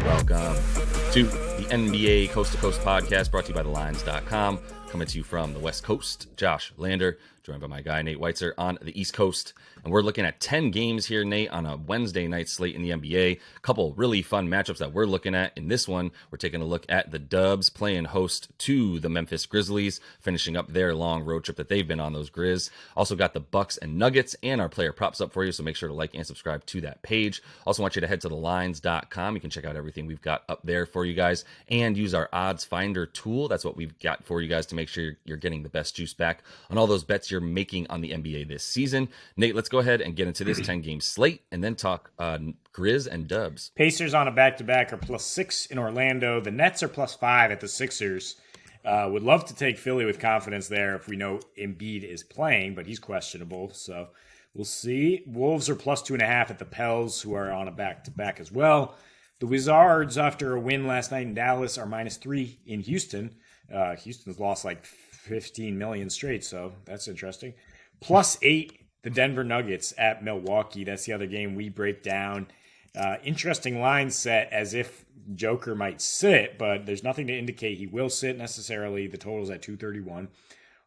Welcome to the NBA Coast to Coast podcast brought to you by thelines.com. Coming to you from the West Coast, Josh Lander, joined by my guy, Nate Weitzer, on the East Coast. And we're looking at 10 games here, Nate, on a Wednesday night slate in the NBA. A couple really fun matchups that we're looking at. In this one, we're taking a look at the Dubs playing host to the Memphis Grizzlies, finishing up their long road trip that they've been on, those Grizz. Also got the Bucks and Nuggets and our player props up for you, so make sure to like and subscribe to that page. Also want you to head to thelines.com. You can check out everything we've got up there for you guys and use our odds finder tool. That's what we've got for you guys to make sure you're getting the best juice back on all those bets you're making on the NBA this season. Nate, let's go ahead and get into this 10-game slate and then talk Grizz and Dubs. Pacers on a back-to-back are +6 in Orlando. The Nets are +5 at the Sixers. Would love to take Philly with confidence there if we know Embiid is playing, but he's questionable, so we'll see. Wolves are +2.5 at the Pels, who are on a back-to-back as well. The Wizards, after a win last night in Dallas, are -3 in Houston. Houston's lost like 15 million straight, so that's interesting. +8, the Denver Nuggets at Milwaukee. That's the other game we break down. Interesting line set as if Joker might sit, but there's nothing to indicate he will sit necessarily. The total's at 231.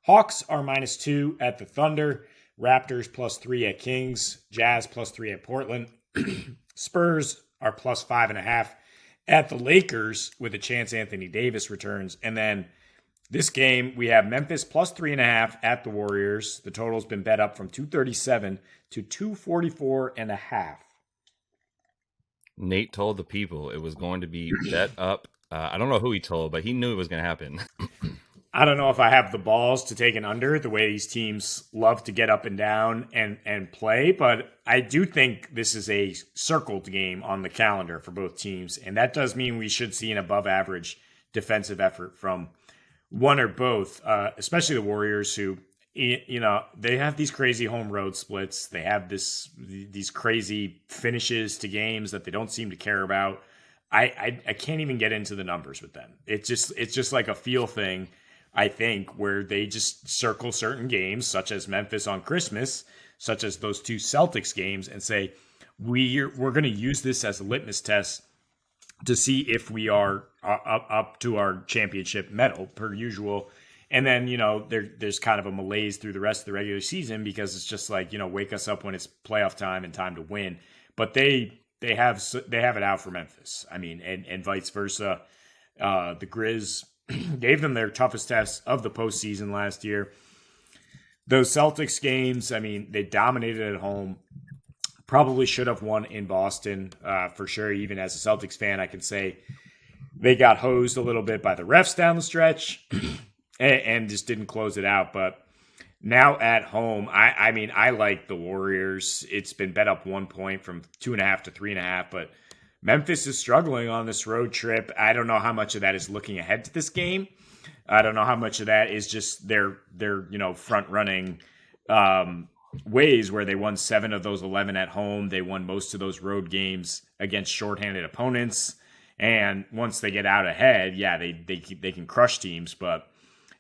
Hawks are -2 at the Thunder. Raptors +3 at Kings. Jazz +3 at Portland. Spurs are +5.5 at the Lakers with a chance Anthony Davis returns. And then this game, we have Memphis +3.5 at the Warriors. The total's been bet up from 237 to 244.5. Nate told the people it was going to be bet up. I don't know who he told, but he knew it was going to happen. I don't know if I have the balls to take an under the way these teams love to get up and down and play, but I do think this is a circled game on the calendar for both teams, and that does mean we should see an above-average defensive effort from one or both, especially the Warriors, who, you know, they have these crazy home road splits. They have these crazy finishes to games that they don't seem to care about. I can't even get into the numbers with them. It's just like a feel thing, I think, where they just circle certain games, such as Memphis on Christmas, such as those two Celtics games, and say we're going to use this as a litmus test to see if we are up to our championship medal per usual. And then, you know, there's kind of a malaise through the rest of the regular season because it's just like, you know, wake us up when it's playoff time and time to win. But they have it out for Memphis. I mean, and vice versa. The Grizz gave them their toughest test of the postseason last year. Those Celtics games, I mean, they dominated at home. Probably should have won in Boston for sure. Even as a Celtics fan, I can say they got hosed a little bit by the refs down the stretch and just didn't close it out. But now at home, I mean, I like the Warriors. It's been bet up 1 point from 2.5 to 3.5, but Memphis is struggling on this road trip. I don't know how much of that is looking ahead to this game. I don't know how much of that is just their you know, front running ways where they won 7 of those 11 at home. They won most of those road games against shorthanded opponents. And once they get out ahead, yeah, they can crush teams. But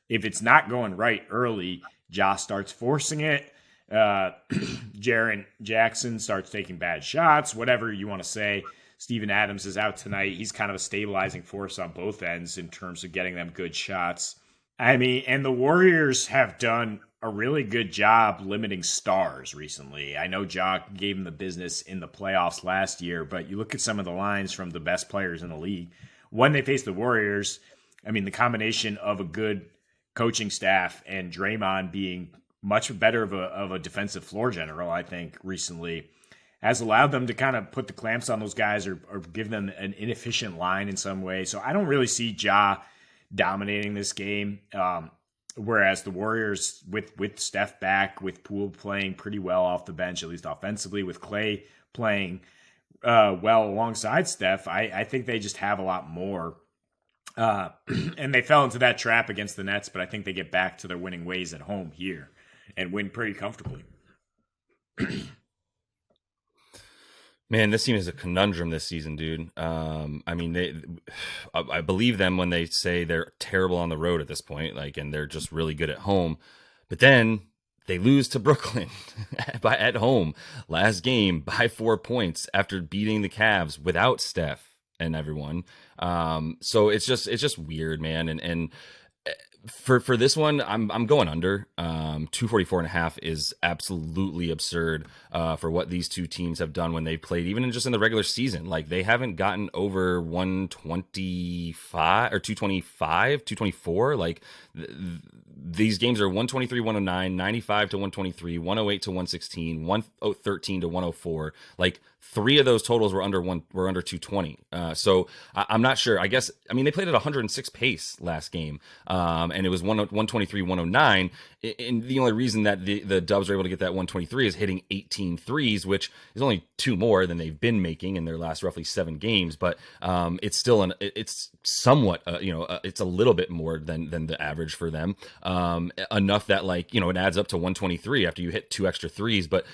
if it's not going right early, Josh starts forcing it. Jaren Jackson starts taking bad shots, whatever you want to say. Steven Adams is out tonight. He's kind of a stabilizing force on both ends in terms of getting them good shots. I mean, and the Warriors have done a really good job limiting stars recently. I know Jock gave him the business in the playoffs last year, but you look at some of the lines from the best players in the league. When they face the Warriors, I mean, the combination of a good coaching staff and Draymond being much better of a defensive floor general, I think, recently, has allowed them to kind of put the clamps on those guys or give them an inefficient line in some way. So I don't really see Ja dominating this game. Whereas the Warriors, with Steph back, with Poole playing pretty well off the bench, at least offensively, with Clay playing well alongside Steph, I think they just have a lot more. And they fell into that trap against the Nets, but I think they get back to their winning ways at home here and win pretty comfortably. Man, this team is a conundrum this season, dude. I mean, I believe them when they say they're terrible on the road at this point, like, and they're just really good at home. But then they lose to Brooklyn at home last game by 4 points after beating the Cavs without Steph. and everyone. So it's just weird, man. And for this one, I'm going under. 244.5 is absolutely absurd for what these two teams have done when they played, even just in the regular season. Like, they haven't gotten over 125 or 225, 224. Like, these games are 123, 109, 95 to 123, 108 to 116, 113 to 104. Like, three of those totals were under 220. So I'm not sure. I guess, I mean, they played at 106 pace last game, and it was 123, 109. And the only reason that the Dubs are able to get that 123 is hitting 18 threes, which is only two more than they've been making in their last roughly 7 games. But it's still it's somewhat, it's a little bit more than the average for them. Enough that, like, it adds up to 123 after you hit 2 extra threes. But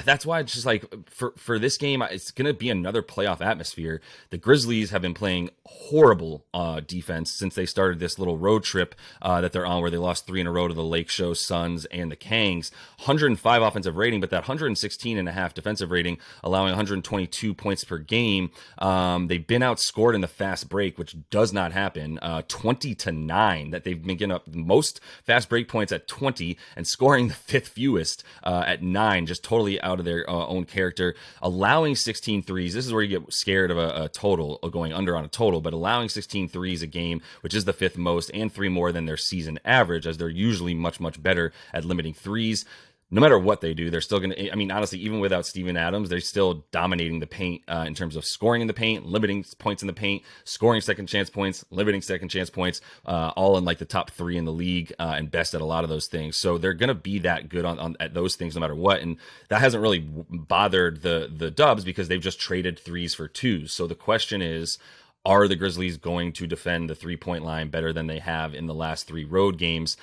that's why it's just like, for this game, it's going to be another playoff atmosphere. The Grizzlies have been playing horrible defense since they started this little road trip that they're on, where they lost 3 in a row to the Lake Show Suns and the Kangs. 105 offensive rating, but that 116.5 defensive rating, allowing 122 points per game. They've been outscored in the fast break, which does not happen. 20-9, that they've been getting up most fast break points at 20 and scoring the 5th fewest at 9, just totally out of their own character. Allowing 16 threes. This is where you get scared of a total, going under on a total, but allowing 16 threes a game, which is the 5th most, and 3 more than their season average, as they're usually much, much better at limiting threes. No matter what they do, they're still going to, I mean, honestly, even without Steven Adams, they're still dominating the paint in terms of scoring in the paint, limiting points in the paint, scoring second chance points, limiting second chance points, all in like the top 3 in the league, and best at a lot of those things. So they're going to be that good at those things no matter what. And that hasn't really bothered the Dubs, because they've just traded 3s for 2s. So the question is, are the Grizzlies going to defend the 3-point line better than they have in the last 3 road games?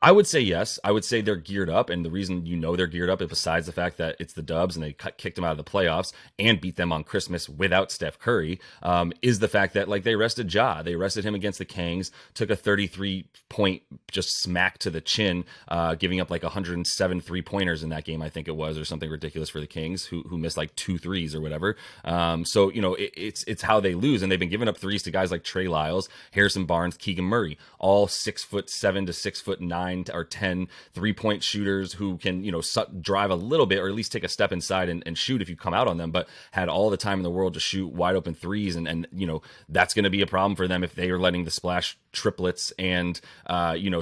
I would say yes. I would say they're geared up, and the reason they're geared up is, besides the fact that it's the Dubs and they kicked them out of the playoffs and beat them on Christmas without Steph Curry, is the fact that, like, they rested Ja. They rested him against the Kangs, took a 33-point just smack to the chin, giving up like 107 3-pointers in that game, I think it was, or something ridiculous for the Kings, who missed like 2 threes or whatever. So it's how they lose, and they've been giving up threes to guys like Trey Lyles, Harrison Barnes, Keegan Murray, all 6'7" to 6'9" or 10 3-point shooters who can, drive a little bit, or at least take a step inside and shoot if you come out on them, but had all the time in the world to shoot wide open threes. And that's going to be a problem for them if they are letting the splash triplets and,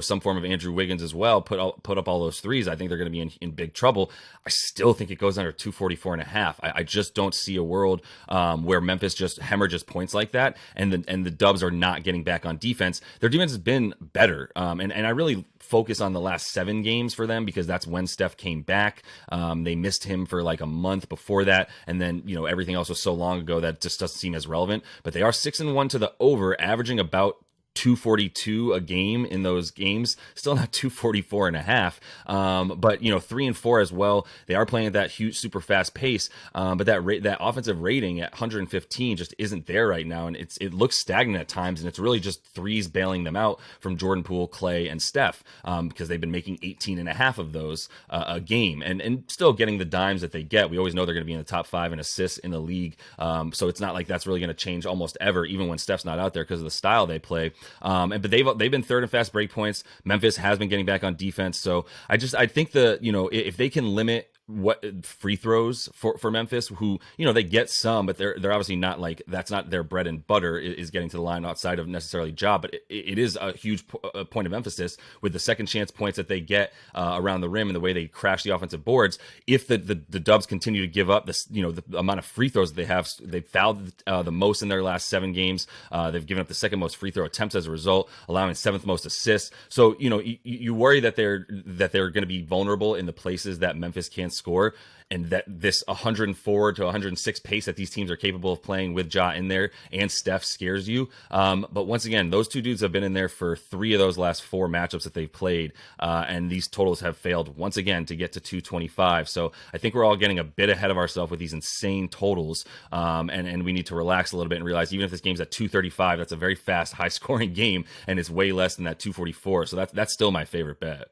some form of Andrew Wiggins as well put up all those threes. I think they're going to be in big trouble. I still think it goes under 244.5. I just don't see a world where Memphis just hemorrhages points like that, and the Dubs are not getting back on defense. Their defense has been better, and I really focus on the last 7 games for them, because that's when Steph came back. They missed him for like a month before that, and then everything else was so long ago that just doesn't seem as relevant. But they are 6-1 to the over, averaging about 242 a game in those games, still not 244.5. But 3-4 as well. They are playing at that huge, super fast pace. But that offensive rating at 115 just isn't there right now, and it looks stagnant at times. And it's really just threes bailing them out from Jordan Poole, Clay, and Steph, because they've been making 18.5 of those a game, and still getting the dimes that they get. We always know they're going to be in the top 5 in assists in the league. So it's not like that's really going to change almost ever, even when Steph's not out there, because of the style they play. But they've been 3rd in fast break points. Memphis has been getting back on defense. So I think if they can limit what free throws for Memphis, who they get some, but they're obviously not, like, that's not their bread and butter, is getting to the line outside of necessarily Ja, but it is a huge point of emphasis with the second chance points that they get around the rim and the way they crash the offensive boards. If the Dubs continue to give up this, the amount of free throws that they have, they've fouled the most in their last 7 games. They've given up the 2nd most free throw attempts as a result, allowing 7th most assists. So you worry that they're going to be vulnerable in the places that Memphis can't score, and that this 104 to 106 pace that these teams are capable of playing with Ja in there and Steph scares you. But once again, those two dudes have been in there for 3 of those last 4 matchups that they've played, and these totals have failed once again to get to 225. So I think we're all getting a bit ahead of ourselves with these insane totals, and we need to relax a little bit and realize, even if this game's at 235, that's a very fast, high-scoring game, and it's way less than that 244. So that's still my favorite bet.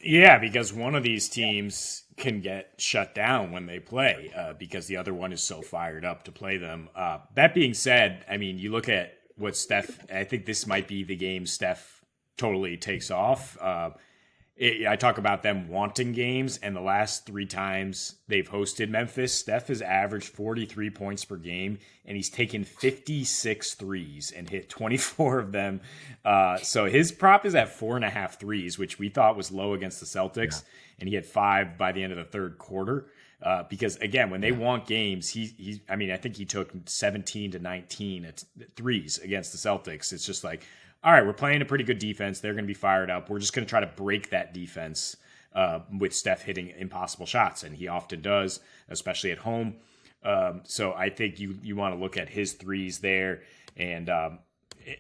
Yeah, because one of these teams can get shut down when they play because the other one is so fired up to play them. That being said, I mean, you look at what Steph, I think this might be the game Steph totally takes off. I talk about them wanting games, and the last 3 times they've hosted Memphis, Steph has averaged 43 points per game, and he's taken 56 threes and hit 24 of them. So his prop is at 4.5 threes, which we thought was low against the Celtics, and he had 5 by the end of the third quarter. Because again, when they want games, I mean, I think he took 17 to 19 at threes against the Celtics. It's just like, all right, we're playing a pretty good defense. They're going to be fired up. We're just going to try to break that defense with Steph hitting impossible shots, and he often does, especially at home. So I think you want to look at his threes there, and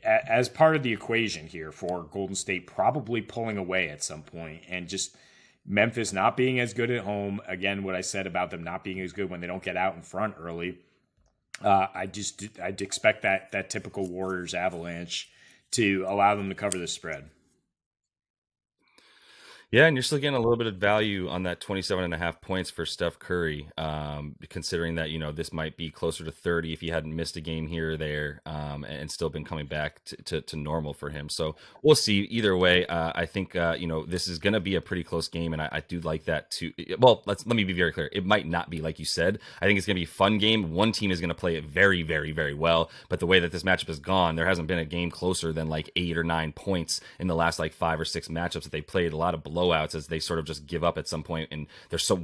as part of the equation here for Golden State probably pulling away at some point, and just Memphis not being as good at home. Again, what I said about them not being as good when they don't get out in front early. I'd expect that typical Warriors avalanche to allow them to cover the spread. Yeah, and you're still getting a little bit of value on that 27.5 points for Steph Curry, considering that, this might be closer to 30 if he hadn't missed a game here or there, and still been coming back to normal for him. So we'll see. Either way, I think, this is going to be a pretty close game, and I do like that too. Well, let me be very clear. It might not be like you said. I think it's going to be a fun game. One team is going to play it very, very, very well, but the way that this matchup has gone, there hasn't been a game closer than like 8 or 9 points in the last like 5 or 6 matchups that they played. A lot of blowouts as they sort of just give up at some point, and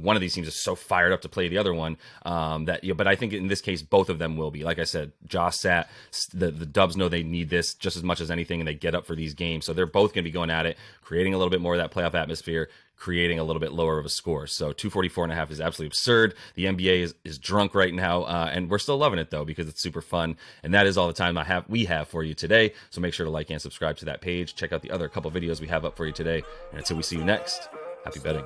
one of these teams is so fired up to play the other one but I think in this case both of them will be. Like I said, Josh sat, the Dubs know they need this just as much as anything, and they get up for these games, so they're both going to be going at it, creating a little bit more of that playoff atmosphere, creating a little bit lower of a score. So 244.5 is absolutely absurd. The NBA is drunk right now, and we're still loving it though because it's super fun. And that is all the time we have for you today. So make sure to like and subscribe to that page. Check out the other couple videos we have up for you today. And until we see you next, happy betting.